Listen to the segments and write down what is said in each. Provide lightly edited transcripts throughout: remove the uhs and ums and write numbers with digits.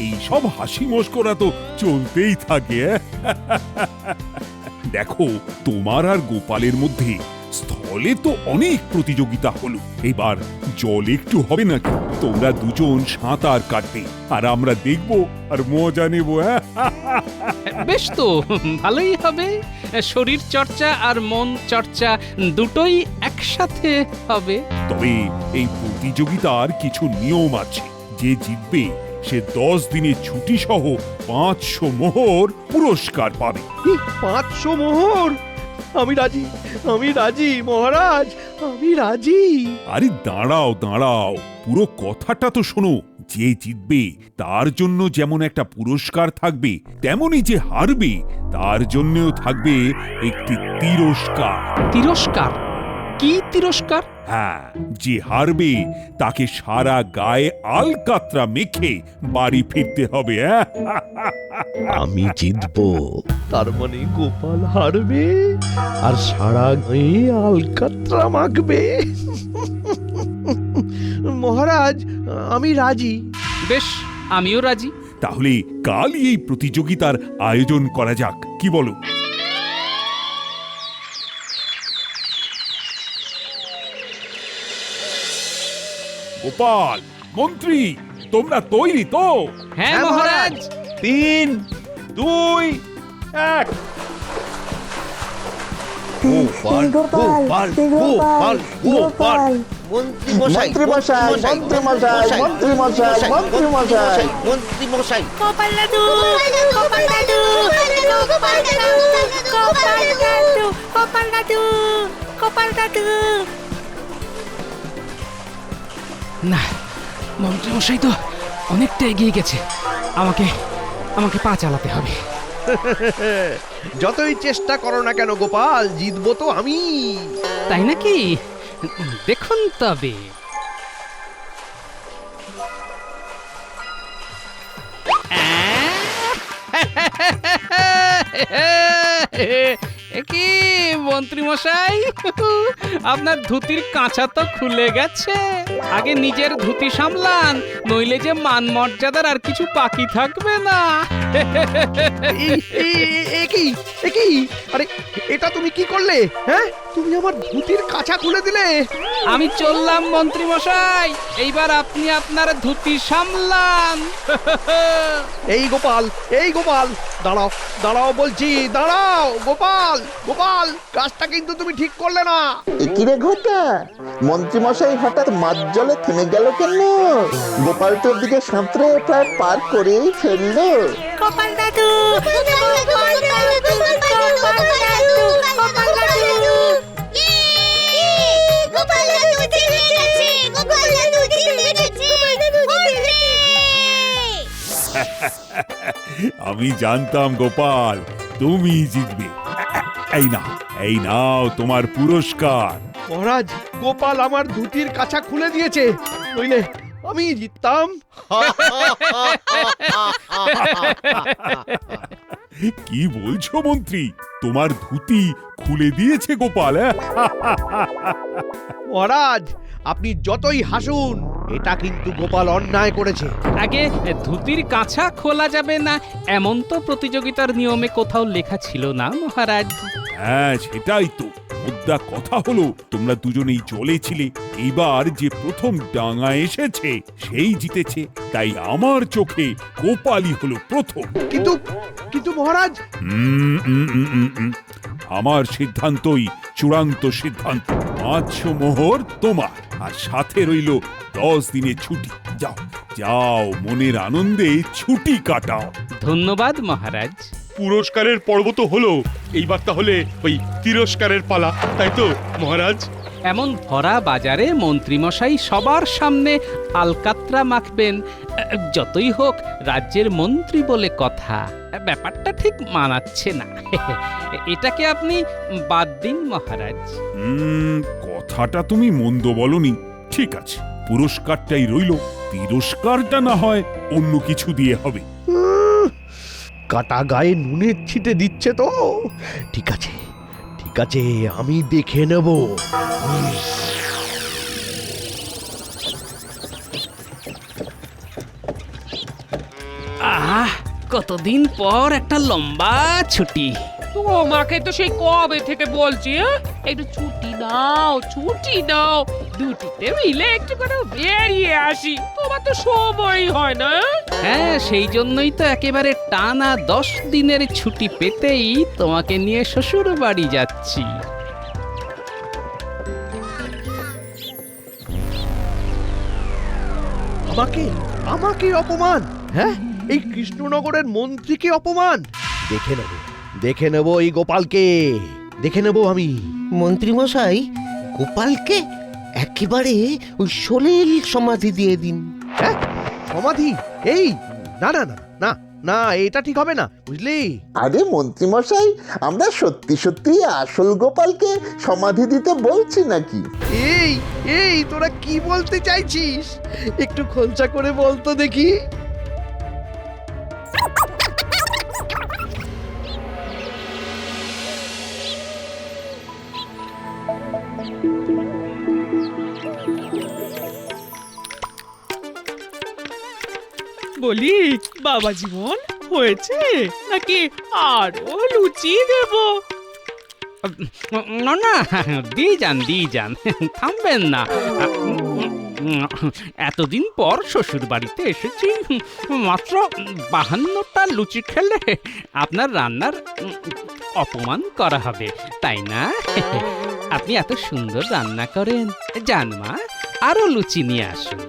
এই সব হাসি মস্করা তো চলতেই থাকে। দেখো, তোমার আর গোপালের মধ্যে স্থলে তো অনেক প্রতিযোগিতা হলো, এবার জল একটু হবে নাকি? তোমরা দুজন সাঁতার কাটবে আর আমরা দেখবো আর মজা নেব। বেশ তো, ভালোই হবে। শরীর চর্চা আর মন চর্চা দুটোই একসাথে হবে। তবে এই প্রতিযোগিতার কিছু নিয়ম আছে। যে জিতবে সে 10 দিনের ছুটি সহ 500 মোহর পুরস্কার পাবে। 500 মোহর? আমি রাজি, আমি রাজি মহারাজ, আমি রাজি। আরে দাঁড়াও দাঁড়াও, পুরো কথাটা তো শোনো। যে জিতবে তার জন্য যেমন একটা পুরস্কার থাকবে, তেমনি যে হারবে তার জন্যও থাকবে একটি তিরস্কার। তিরস্কার? কি তিরস্কার? হ্যাঁ, যে হারবে তাকে সারা গায়ে আলকাতরা মেখে বাড়ি ফিরতে হবে। আমি জিতবো, তার মানে গোপাল হারবে আর সারা গায়ে আলকাতরা মাখবে। মহারাজ, আমি রাজি। বেশ, আমিও রাজি। তাহলে কালই এই প্রতিযোগিতার আয়োজন করা যাক, কি বলো? গোপাল, মন্ত্রী, তোমরা তৈরি তো? হ্যাঁ মহারাজ। 3, 2, 1। গোপাল, গোপাল, গোপাল, গোপাল। মন্ত্রী মশাই, মন্ত্রী মশাই, মন্ত্রী মশাই, মন্ত্রী মশাই, মন্ত্রী মশাই। গোপাল দাদু, গোপাল দাদু, গোপাল দাদু, গোপাল দাদু, গোপাল দাদু, গোপাল দাদু। না, মন্ত্রীমশাই তো অনেকটা এগিয়ে গেছে। আমাকে আমাকে পা চালাতে হবে। যতই চেষ্টা করো না কেন গোপাল, জিতবো তো আমি। তাই নাকি? দেখুন তবে। কি মন্ত্রীমশাই, আপনার ধুতির কাঁচা তো খুলে গেছে। আগে নিজের ধুতি সামলান, নইলে যে মান মর্যাদার আর কিছু বাকি থাকবে না। একই, আরে এটা তুমি কি করলে? হ্যাঁ, তুমি আমার ধুতির কাঁচা খুলে দিলে। আমি চললাম মন্ত্রীমশাই, এইবার আপনি আপনার ধুতি সামলান। এই গোপাল, এই গোপাল, দাঁড়াও, দাঁড়াও বলছি, দাঁড়াও। গোপাল, গোপাল, কাজটা কিন্তু তুমি ঠিক করলে না। কিরে ঘটা, মন্ত্রী মশাই হঠাৎ মাঝ জলে থেমে গেল কেন? গোপাল তোর দিকে সাঁতরে প্রায় পার করেই ফেললো। গোপাল দাদু, গোপাল দাদু, গোপাল দাদু, গোপাল দাদু। গোপাল দাদু জিতে গেছে, গোপাল দাদু জিতে গেছে। আমি জানতাম গোপাল তুমি জিতবে। এই নাও তোমার পুরস্কার। মহারাজ, গোপাল আমার ধুতির কাঁচা খুলে দিয়েছে, নইলে আমি জিততাম। কি বলছো মন্ত্রী, তোমার ধুতি খুলে দিয়েছে গোপাল? মহারাজ, আপনি যতই হাসুন, এটা কিন্তু গোপাল অন্যায় করেছে। আগে ধুতির কাঁচা খোলা যাবে না এমন তো প্রতিযোগিতার নিয়মে কোথাও লেখা ছিল না মহারাজ। হ্যাঁ, সেটাই তো মুদ্রা। কথা হলো তোমরা দুজনেই জলে ছিলে, এইবার যে প্রথম ডাঙা এসেছে সেই জিতেছে, তাই আমার চোখে গোপালই হলো প্রথম। কিন্তু কিন্তু মহারাজ, আমার সিদ্ধান্তই চূড়ান্ত সিদ্ধান্ত। 500 মোহর তোমার, আর সাথে রইল 10 দিনের ছুটি। যাও যাও, মনের আনন্দে ছুটি কাটাও। ধন্যবাদ মহারাজ। পুরস্কারের পর্ব তো হলো, এইবার তাহলে ওই তিরস্কারের পালা, তাই তো মহারাজ? এমন ভরা বাজারে মন্ত্রীমশাই সবার সামনে আলকাতরা মাখবেন, যতই হোক রাজ্যের মন্ত্রী বলে কথা, ব্যাপারটা ঠিক মানাচ্ছে না। এটাকে আপনি বাদ দিন মহারাজ। কথাটা তুমি মন্দ বলনি। ঠিক আছে, পুরস্কারটাই রইল, তিরস্কারটা না হয় অন্য কিছু দিয়ে হবে। কাটা গায়ে নুনের ছিটে দিচ্ছে তো। ঠিক আছে, ঠিক আছে, আমি দেখে নেব। আহ কতদিন পর একটা লম্বা ছুটি। তোমাকে তো সেই কবে থেকে বলছি, একটু ছুটি নাও, ছুটি নাও, দুটিতে মিলে একটু করে বেরিয়ে আসি। তোমার তো সময়ই হয় না। হ্যাঁ, সেই জন্যই তো একেবারে টানা 10 দিনের ছুটি পেতেই তোমাকে নিয়ে শ্বশুর বাড়ি যাচ্ছি। আমাকে আমাকে অপমান, হ্যাঁ? এই কৃষ্ণনগরের মন্ত্রীকে অপমান। দেখে নেব এই গোপালকে, দেখে নেব আমি। মন্ত্রীমশাই, গোপালকে একেবারে ওই সলিল সমাধি দিয়ে দিন। হ্যাঁ, সমাধি? এই না না না না না, এটা ঠিক হবে না, বুঝলি? আরে মন্ত্রীমশাই, আমরা সত্যি সত্যি আসল গোপালকে সমাধি দিতে বলছি নাকি? এই এই তোরা কি বলতে চাইছিস? একটু খোলসা করে বলতো দেখি। বলি বাবা জীবন হয়েছে নাকি আরো লুচি দেবো? না না, দিয়ে যান, থামবেন না। এতদিন পর শ্বশুর বাড়িতে এসেছি, মাত্র 52টা লুচি খেলে আপনার রান্নার অপমান করা হবে, তাই না? আপনি এত সুন্দর রান্না করেন। যান মা, আরো লুচি নিয়ে আসুন।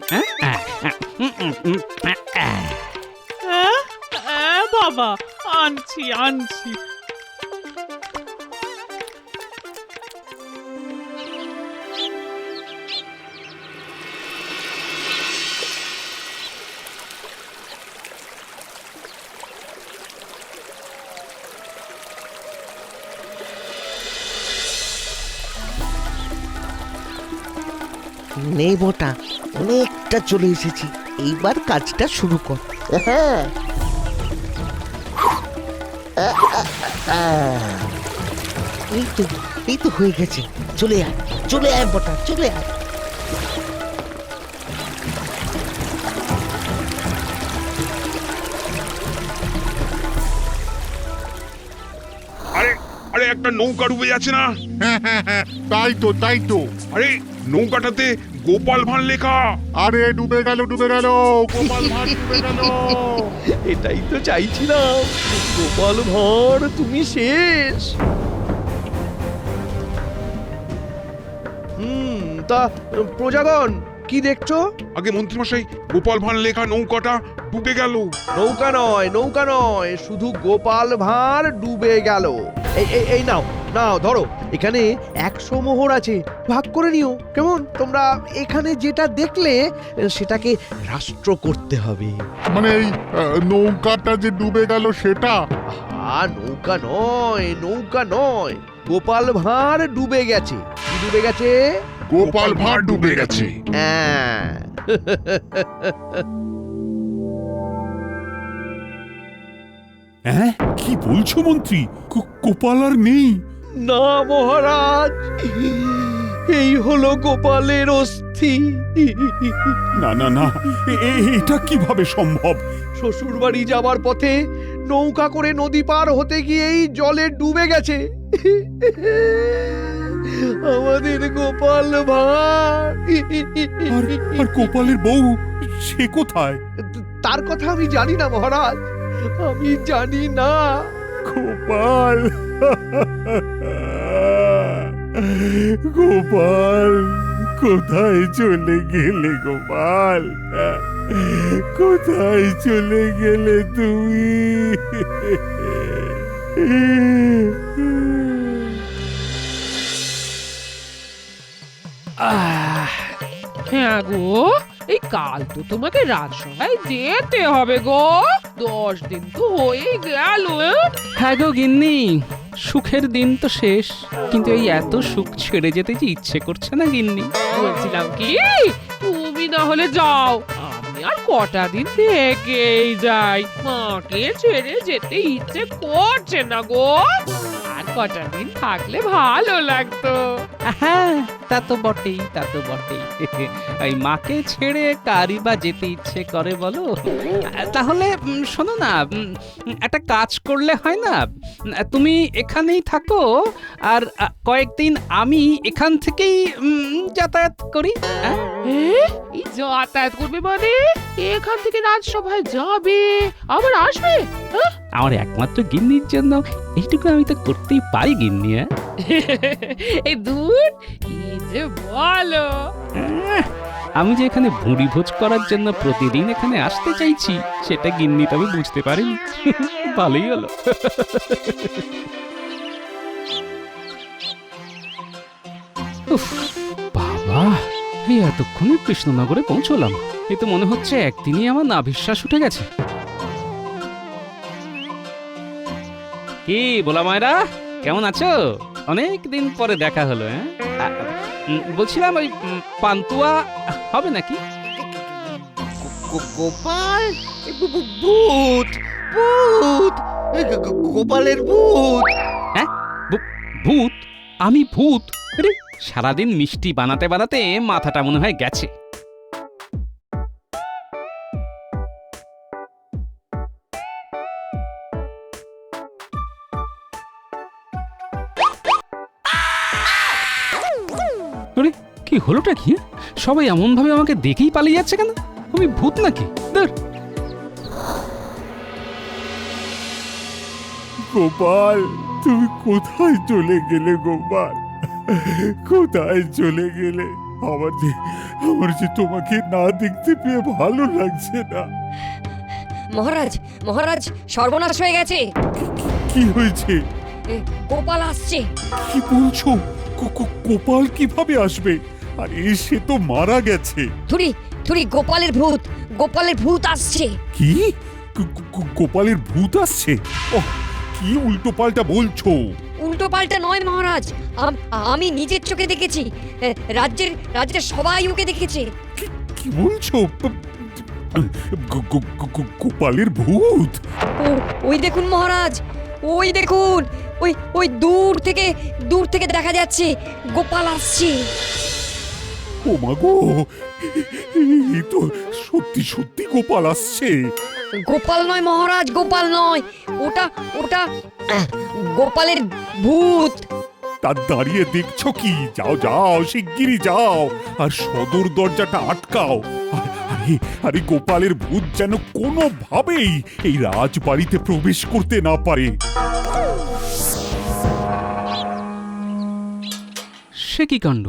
বাবা, আনছি। নেই মোটা, অনেকটা চলে এসেছি, এইবার কাজটা শুরু কর। হ্যাঁ, এই তো হয়ে গেছে। চলে আয় মোটা, চলে আয়। আরে আরে একটা নৌকা ডুবে যাচ্ছে না? তাই তো আরে নৌকাটাতে গোপাল ভাঁড় লেখা। আরে ডুবে গেল গোপাল ভাঁড় ডুবে গেল। এটাই তো চাইছিলাম, গোপাল ভাঁড় তুমি শেষ। তা প্রজাগণ কি দেখছো? আগে মন্ত্রীমশাই, গোপাল ভাঁড় লেখা নৌকাটা ডুবে গেল। নৌকা নয়, শুধু গোপাল ভাঁড় ডুবে গেল। এই নাও ধরো, এখানে 100 মোহর আছে, ভাগ করে নিও কেমন? তোমরা এখানে যেটা দেখলে সেটাকে রাষ্ট্র করতে হবে। মানে এই নৌকাটা যে ডুবে গেল সেটা? নৌকা নয়, গোপাল ভাঁড় ডুবে গেছে। কি ডুবে গেছে? গোপাল ভাঁড় ডুবে গেছে। হ্যাঁ। হ্যাঁ, কি বলছো মন্ত্রী? গোপাল আর নেই? না মহারাজ, এই হলো গোপালের অস্থি। না না না, এটা কিভাবে সম্ভব? শ্বশুর বাড়ি যাবার পথে নৌকা করে নদী পার হতে গিয়েই জলে ডুবে গেছে আমাদের গোপাল ভাঁড়। আর গোপালের বউ, সে কোথায়? তার কথা আমি জানি না মহারাজ, আমি জানি না। গোপাল, গোপাল কোথায় চলে গেলে? গোপাল, কোথায় চলে গেলে তুমি? হ্যাঁ গো, এই কাল তো তোমাকে রাজসভায় যেতে হবে গো। 10 দিন তো হয়ে গেল। হ্যাঁ গো গিন্নি, সুখের দিন তো শেষ, কিন্তু এই এত সুখ ছেড়ে যেতে যে ইচ্ছে করছে না গিন্নি। বলছিলাম কি, তুমি না হলে যাও, আমি আর কটা দিন থেকেই যাই। মাকে ছেড়ে যেতে ইচ্ছে করছে না গো। আর কটা দিন থাকলে ভালো লাগতো। হ্যাঁ, তা তো বটেই, তা তো বটেই। এই মাকে ছেড়ে কারি বা যেতে ইচ্ছে করে বলো? তাহলে শোনো না, একটা কাজ করলে হয় না? তুমি এখানেই থাকো, আর কয়েকদিন আমি এখান থেকেই যাতায়াত করি। হ্যাঁ? এই যাতায়াত করবে মানে? এখান থেকে রাজসভায় যাবে আবার আসবে? হ্যাঁ? আমার একমাত্র গিন্নির জন্য এইটুকু আমি তো করতেই পারি গিন্নি। এই দূর কি যে বলো। আমি যে এখানে ভুঁড়ি ভোজ করার জন্য প্রতিদিন এখানে আসতে চাইছি সেটা গিন্নি তবে বুঝতে পারিনি। ভালোই হলো। উফ, বাবা, এই এতক্ষণে কৃষ্ণনগরে পৌঁছলাম। এ তো মনে হচ্ছে একদিনই আমার নাভিশ্বাস উঠে গেছে। কি বলা মায়েরা, কেমন আছো? অনেক দিন পরে দেখা হলো। হ্যাঁ, বলছিলাম ওই পান্তুয়া হবে নাকি? গোপাল ভূত ভূত গোপালের ভূত। হ্যাঁ, ভূত? আমি ভূত? আরে, সারাদিন মিষ্টি বানাতে বানাতে মাথাটা মনে হয় গেছে। আরে, কি হলোটা কি? সবাই এমন ভাবে আমাকে দেখেই পালিয়ে যাচ্ছে কেন? আমি ভূত নাকি? ধুর। গোপাল, তুমি কোথায় চলে গেলে গোপাল? কোথায় চলে গেলে? আমার যে তোমাকে না দেখতে পেয়ে ভালো লাগছে না। মহারাজ, মহারাজ, সর্বনাশ হয়ে গেছে। কি হয়েছে? গোপাল আসছে। কি বলছো? গোপাল কিভাবে আসবে? আরে সে তো মারা গেছে। থুরি থুরি, গোপালের ভূত, গোপালের ভূত আসছে। কি? গোপালের ভূত আসছে? ওহ, কি উল্টো পাল্টা বলছো? উল্টো পাল্টা নয় মহারাজ, আমি নিজের চোখে দেখেছি। রাজ্যের সবাই ওকে দেখেছে। কি বলছো? গোপালের ভূত? ওই দেখুন মহারাজ, ওই দেখুন, ওই দূর থেকে দেখা যাচ্ছে গোপাল আসছে। ও মা গো, এই তো সত্যি সত্যি গোপাল আসছে। গোপাল নয় মহারাজ, গোপাল নয়, ওটা গোপালের ভূত। তার দাঁড়িয়ে দেখছো কি? যাও যাও, শিগগিরই যাও, আর সদর দরজাটা আটকাও। আরে গোপালের ভূত যেন কোনোভাবেই এই রাজবাড়িতে প্রবেশ করতে না পারে। সে কি কাণ্ড!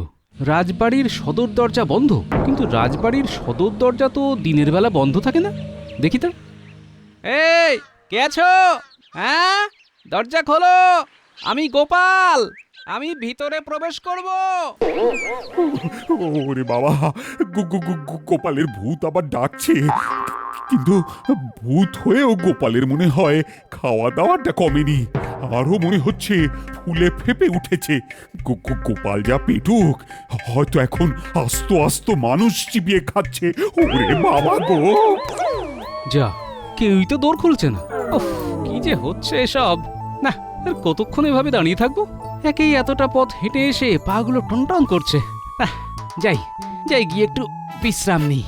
রাজবাড়ির সদর দরজা বন্ধ, কিন্তু রাজবাড়ির সদর দরজা তো দিনের বেলা বন্ধ থাকে না। দেখি তো। এই, কে আছো? হ্যাঁ, দরজা খোলো, আমি গোপাল, আমি ভিতরে প্রবেশ করব। ওরে বাবা, গোপালের ভূত আবার ডাকছে। কিন্তু ভূত হয়েও গোপালের মনে হয় খাওয়া দাওয়াটা কমেনি, আরো মনে হচ্ছে ফুলে ফেপে উঠেছে। গোপাল যা পেটুক, হয়তো এখন আস্ত আস্ত মানুষ চিবিয়ে খাচ্ছে। ওরে বাবা গো! যা, কেউই তো দৌড় খুলছে না। উফ, কি যে হচ্ছে এসব! না, আর কতক্ষণ এভাবে দাঁড়িয়ে থাকবো? একেই এতটা পথ হেঁটে এসে পাগুলো টনটন করছে। যাই যাই, গিয়ে একটু বিশ্রাম নিই।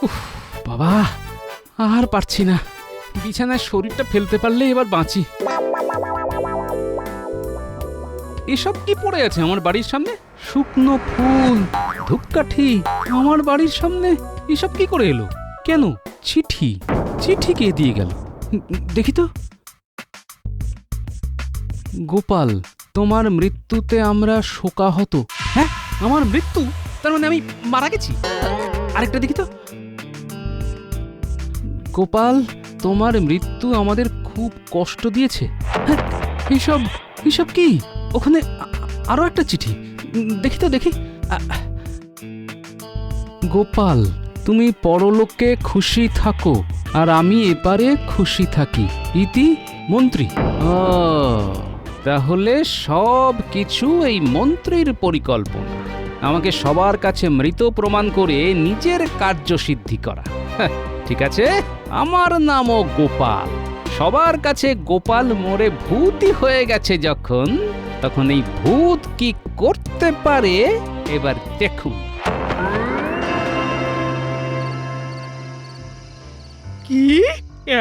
উফ বাবা, আর পারছি না। বিছানায় শরীরটা ফেলতে পারলে এবার বাঁচি। এসব কি পড়ে আছে আমার বাড়ির সামনে? শুকনো ফুল, ধূপকাঠি, আমার বাড়ির সামনে এসব কি করে এলো? কেন? চিঠি, চিঠি কে দিয়ে গেল? দেখি তো। গোপাল, তোমার মৃত্যুতে আমরা শোকাহত। হ্যাঁ, আমার মৃত্যু? তার মানে আমি মারা গেছি? আরেকটা দেখি তো। গোপাল, তোমার মৃত্যু আমাদের খুব কষ্ট দিয়েছে। হ্যাঁ, এইসব কি? ওখানে আরো একটা চিঠি, দেখি তো, দেখি। গোপাল, তুমি পরলোকে খুশি থাকো, আর আমি এপারে খুশি থাকি। ইতি মন্ত্রী। তাহলে সব কিছু এই মন্ত্রীর পরিকল্পনা, আমাকে সবার কাছে মৃত প্রমাণ করে নিজের কার্যসিদ্ধি করা। ঠিক আছে? আমার নামও গোপাল। সবার কাছে গোপাল মরে ভূতই হয়ে গেছে যখন, তখন এই ভূত কি করতে পারে এবার দেখুন। কি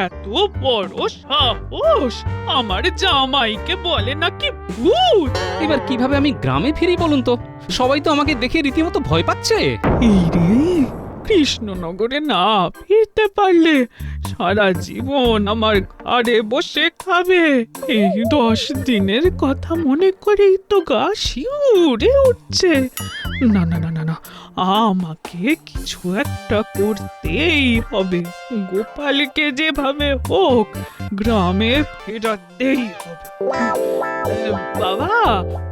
এত বড় সাহস! আমার জামাইকে বলে নাকি ভূত! এবার কিভাবে আমি গ্রামে ফিরি বলুন তো? সবাই তো আমাকে দেখে রীতিমতো ভয় পাচ্ছে। এই রে, কৃষ্ণনগরে না ফিরতে পারলে সারা জীবন আমার ঘরে বসে খাবে। এই 10 দিনের কথা মনে করেই তো গা শিউরে উঠছে। না না না না না, আমাকে কিছু একটা করতেই হবে। গোপালকে যেভাবে হোক গ্রামে ফেরাতেই হবে। বাবা,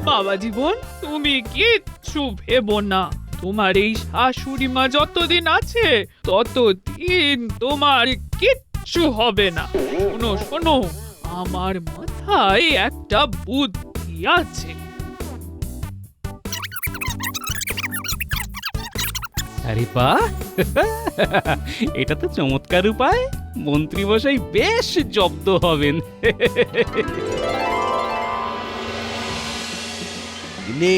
বাবা জীবন, তুমি কিচ্ছু ভেবো না। তোমার এই শাশুড়ি মা যতদিন আছে ততদিন তোমার কিচ্ছু হবে না। শোনো শোনো, আমার মাথায় একটা বুদ্ধি আছে। আরে বাহ, এটা তো চমৎকার উপায়। মন্ত্রী মশাই বেশ জব্দ হবেন। নে,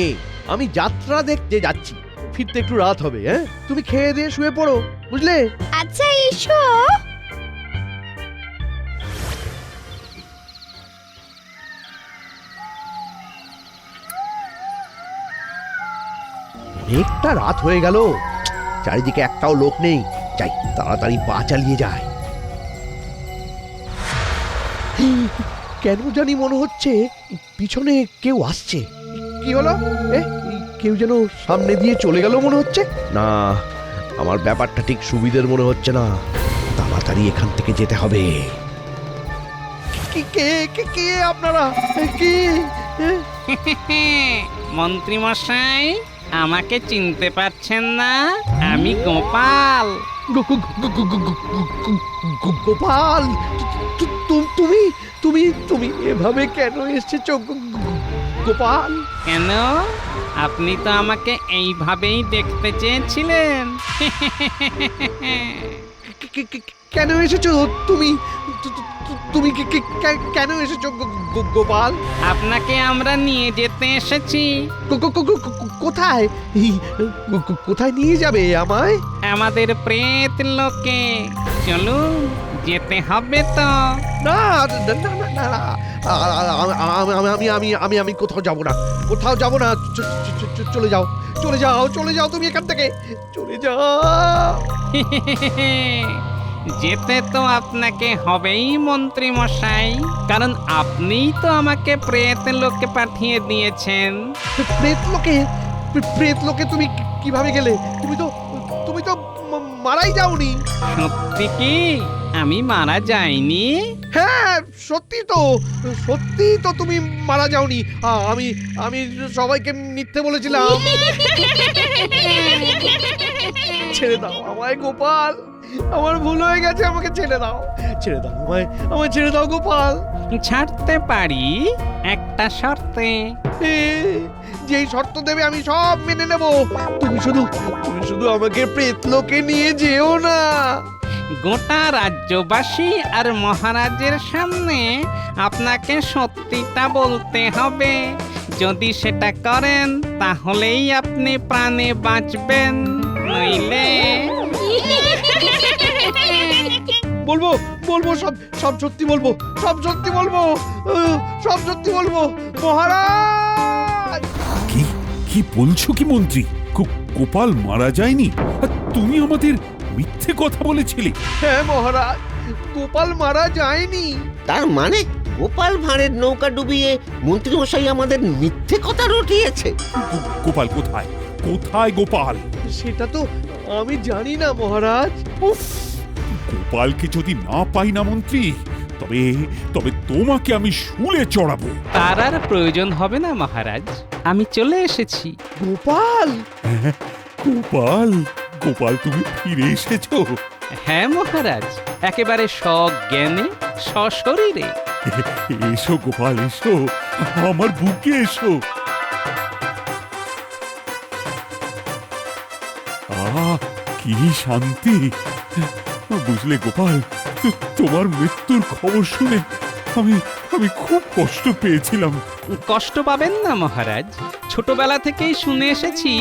আমি যাত্রা দেখতে যাচ্ছি, ফিরতে একটু রাত হবে। হ্যাঁ, তুমি খেয়ে দিয়ে শুয়ে পড়ো, বুঝলে? আচ্ছা এসো। অনেকটা রাত হয়ে গেল, চারিদিকে একটাও লোক নেই। যাই, তাড়াতাড়ি পা চালিয়ে যায়। কেন জানি মনে হচ্ছে পিছনে কেউ আসছে। কি হলো? কেউ যেন সামনে দিয়ে চলে গেল মনে হচ্ছে। না, আমার ব্যাপারটা ঠিক সুবিধের মনে হচ্ছে না। তাড়াতাড়ি এখান থেকে যেতে হবে। কে কে কে আপনারা? কি? মন্ত্রী মশাই, আমাকে চিনতে পারছেন না? আমি গোপাল। গোপাল, তুমি তুমি তুমি এভাবে কেন এসেছো গোপাল? কেন? আপনি তো আমাকে এইভাবেই দেখতে চেয়েছিলেন। কেন এসেছো তুমি? তুমি কেন এসেছো গোপাল? আপনাকে আমরা নিয়ে যেতে এসেছি। কোথায়? কোথায় নিয়ে যাবে আমায়? আমাদের প্রেত লোকে। চলুন, যেতে হবে তো। না না না না না, আমি কোথাও যাব না, কোথাও যাব না। চলে যাও, চলে যাও, চলে যাও তুমি এখান থেকে, চলে যাও। যেতে তো আপনাকে হবেই মন্ত্রী মশাই, কারণ আপনিই তো আমাকে প্রেত লোকে পাঠিয়ে দিয়েছেন। প্রেত লোকে? প্রেত লোকে তুমি কিভাবে গেলে? তুমি তো মারাই যাওনি। সত্যি কি আমি মারা যাইনি? হ্যাঁ, সত্যি তো তুমি মারা যাওনি। আমি সবাইকে মিথ্যে বলেছিলাম। ছেড়ে দাও আমায় গোপাল, আমার ভুল হয়ে গেছে, আমাকে ছেড়ে দাও, ছেড়ে দাও আমায় ছেড়ে দাও গোপাল। ছাড়তে পারি একটা শর্তে। যেই শর্ত দেবে আমি সব মেনে নেব। তুমি শুধু আমাকে প্রেতলোকে নিয়ে যেও না। গোটা রাজ্যবাসী আর মহারাজের সামনে আপনাকে সত্যিটা বলতে হবে। যদি সেটা করেন তাহলেই আপনি প্রাণে বাঁচবেন, নইলে বলবো সব সত্যি বলবো, সব সত্যি বলবো, সব সত্যি বলবো মহারাজ। কি বলছো কি মন্ত্রী? গোপাল মারা যায়নি? আর তুমি আমাদের মিথ্যে কথা বলেছিলে। হ্যাঁ মহারাজ, গোপাল মারা যায়নি। তার মানে গোপাল ভাঁড়ের নৌকা ডুবিয়ে মন্ত্রীমশাই আমাদের মিথ্যে কথা রটিয়েছে। গোপাল কোথায়? কোথায় গোপাল? সেটা তো আমি জানি না মহারাজ। উফ, গোপালকে যদি না পাই না মন্ত্রী, তবে তোমাকে আমি শুলে চড়াবো। তার আর প্রয়োজন হবে না মহারাজ, আমি চলে এসেছি। গোপাল? গোপাল, গোপাল তুমি ফিরে এসেছো? হ্যাঁ মহারাজ, একেবারে সজ্ঞানে সশরীরে। এসো গোপাল, এসো আমার বুকে এসো। কি শান্তি! বুঝলে গোপাল, তোমার মৃত্যুর খবর শুনে আমি আমি খুব কষ্ট পেয়েছিলাম। কষ্ট পাবেন না মহারাজ, ছোটবেলা থেকেই শুনে এসেছি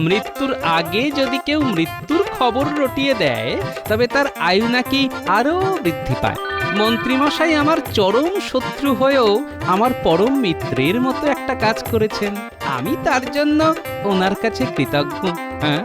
মৃত্যুর আগে যদি কেউ মৃত্যুর খবর রটিয়ে দেয় তবে তার আয়ু নাকি আরো বৃদ্ধি পায়। মন্ত্রীমশাই আমার চরম শত্রু হয়েও আমার পরম মিত্রের মতো একটা কাজ করেছেন, আমি তার জন্য ওনার কাছে কৃতজ্ঞ। হ্যাঁ